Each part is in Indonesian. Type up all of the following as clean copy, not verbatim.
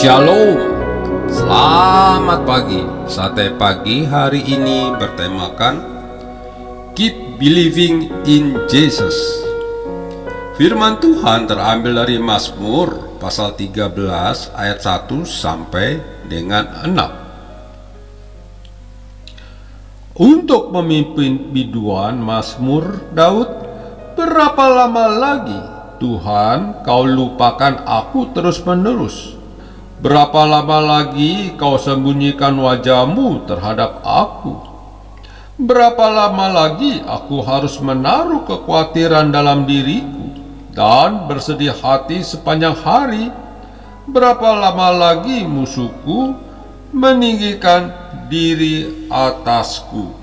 Shalom, selamat pagi. Sate pagi hari ini bertemakan Keep Believing in Jesus. Firman Tuhan terambil dari Mazmur pasal 13 ayat 1 sampai dengan 6. Untuk memimpin biduan Mazmur Daud, berapa lama lagi Tuhan kau lupakan aku terus-menerus? Berapa lama lagi kau sembunyikan wajahmu terhadap aku? Berapa lama lagi aku harus menaruh kekhawatiran dalam diriku dan bersedih hati sepanjang hari? Berapa lama lagi musuhku meninggikan diri atasku?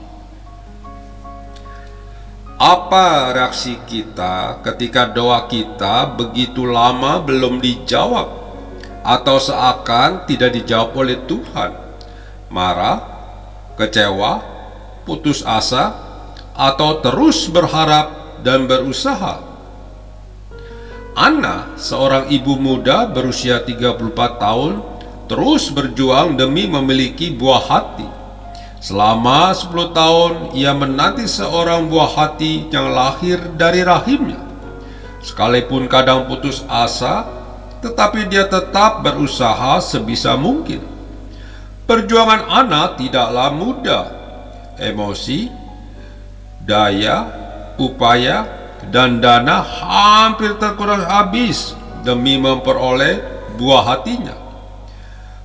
Apa reaksi kita ketika doa kita begitu lama belum dijawab? Atau seakan tidak dijawab oleh Tuhan? Marah, kecewa, putus asa, atau terus berharap dan berusaha? Ana, seorang ibu muda berusia 34 tahun, terus berjuang demi memiliki buah hati. Selama 10 tahun, ia menanti seorang buah hati yang lahir dari rahimnya. Sekalipun kadang putus asa, tetapi dia tetap berusaha sebisa mungkin. Perjuangan Ana tidaklah mudah. Emosi, daya, upaya, dan dana hampir terkuras habis demi memperoleh buah hatinya.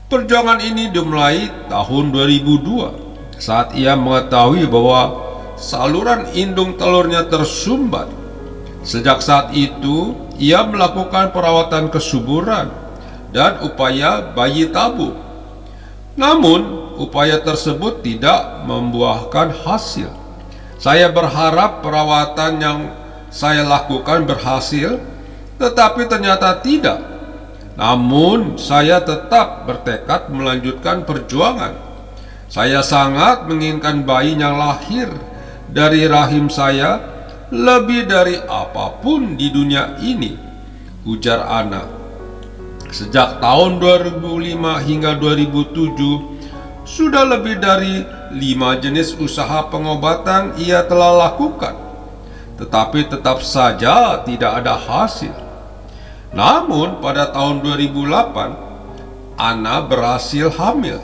Perjuangan ini dimulai tahun 2002 saat ia mengetahui bahwa saluran indung telurnya tersumbat. Sejak saat itu, ia melakukan perawatan kesuburan dan upaya bayi tabung. Namun, upaya tersebut tidak membuahkan hasil. Saya berharap perawatan yang saya lakukan berhasil, tetapi ternyata tidak. Namun, saya tetap bertekad melanjutkan perjuangan. Saya sangat menginginkan bayi yang lahir dari rahim saya lebih dari apapun di dunia ini, ujar Ana. Sejak tahun 2005 hingga 2007, sudah lebih dari 5 jenis usaha pengobatan ia telah lakukan, tetapi tetap saja tidak ada hasil. Namun pada tahun 2008, Ana berhasil hamil.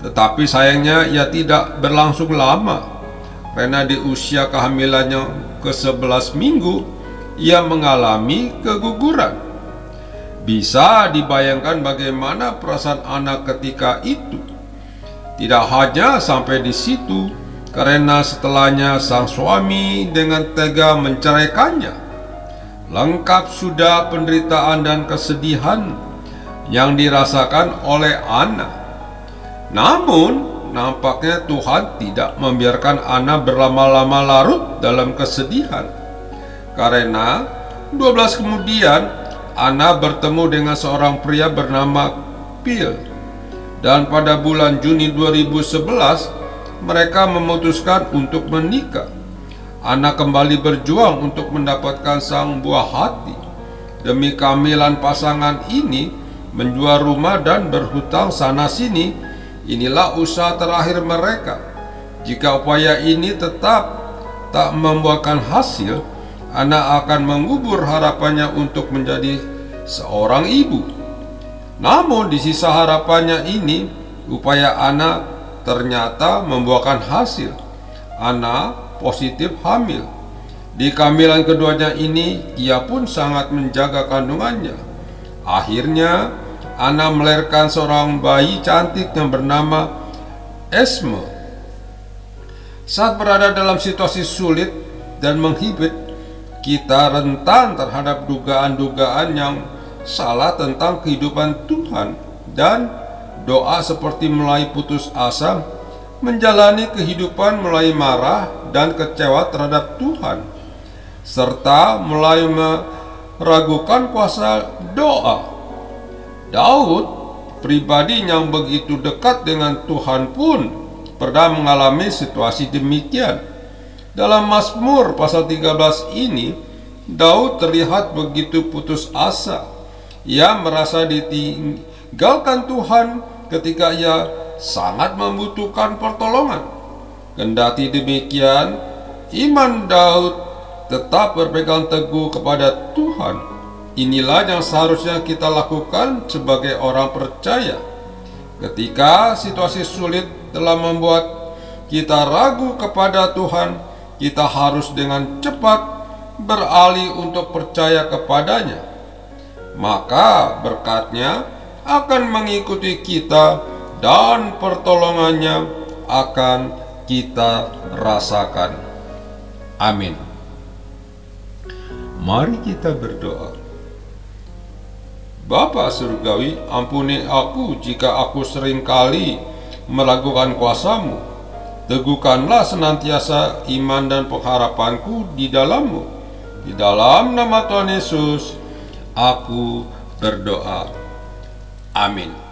Tetapi sayangnya ia tidak berlangsung lama, karena di usia kehamilannya ke-11 minggu, ia mengalami keguguran. Bisa dibayangkan bagaimana perasaan anak ketika itu. Tidak hanya sampai di situ, karena setelahnya sang suami dengan tega menceraikannya. Lengkap sudah penderitaan dan kesedihan yang dirasakan oleh Ana. Namun, nampaknya Tuhan tidak membiarkan Ana berlama-lama larut dalam kesedihan. Karena 12 kemudian, Ana bertemu dengan seorang pria bernama Phil. Dan pada bulan Juni 2011, mereka memutuskan untuk menikah. Ana kembali berjuang untuk mendapatkan sang buah hati. Demi kehamilan pasangan ini, menjual rumah dan berhutang sana-sini. Inilah usaha terakhir mereka. Jika upaya ini tetap tak membuahkan hasil, Ana akan mengubur harapannya untuk menjadi seorang ibu. Namun di sisa harapannya ini, upaya Ana ternyata membuahkan hasil. Ana positif hamil. Di kehamilan keduanya ini, ia pun sangat menjaga kandungannya. Akhirnya Ana melahirkan seorang bayi cantik yang bernama Esme. Saat berada dalam situasi sulit dan menghibur, kita rentan terhadap dugaan-dugaan yang salah tentang kehidupan Tuhan, dan doa seperti mulai putus asa, menjalani kehidupan mulai marah dan kecewa terhadap Tuhan, serta mulai meragukan kuasa doa. Daud, pribadi yang begitu dekat dengan Tuhan, pun pernah mengalami situasi demikian. Dalam Mazmur pasal 13 ini, Daud terlihat begitu putus asa. Ia merasa meninggalkan Tuhan ketika ia sangat membutuhkan pertolongan. Kendati demikian, iman Daud tetap berpegang teguh kepada Tuhan. Inilah yang seharusnya kita lakukan sebagai orang percaya. Ketika situasi sulit telah membuat kita ragu kepada Tuhan, kita harus dengan cepat beralih untuk percaya kepadanya. Maka berkat-Nya akan mengikuti kita dan pertolongannya akan kita rasakan. Amin. Mari kita berdoa. Bapa Surgawi, ampuni aku jika aku seringkali meragukan kuasa-Mu. Teguhkanlah senantiasa iman dan pengharapanku di dalam-Mu. Di dalam nama Tuhan Yesus, aku berdoa. Amin.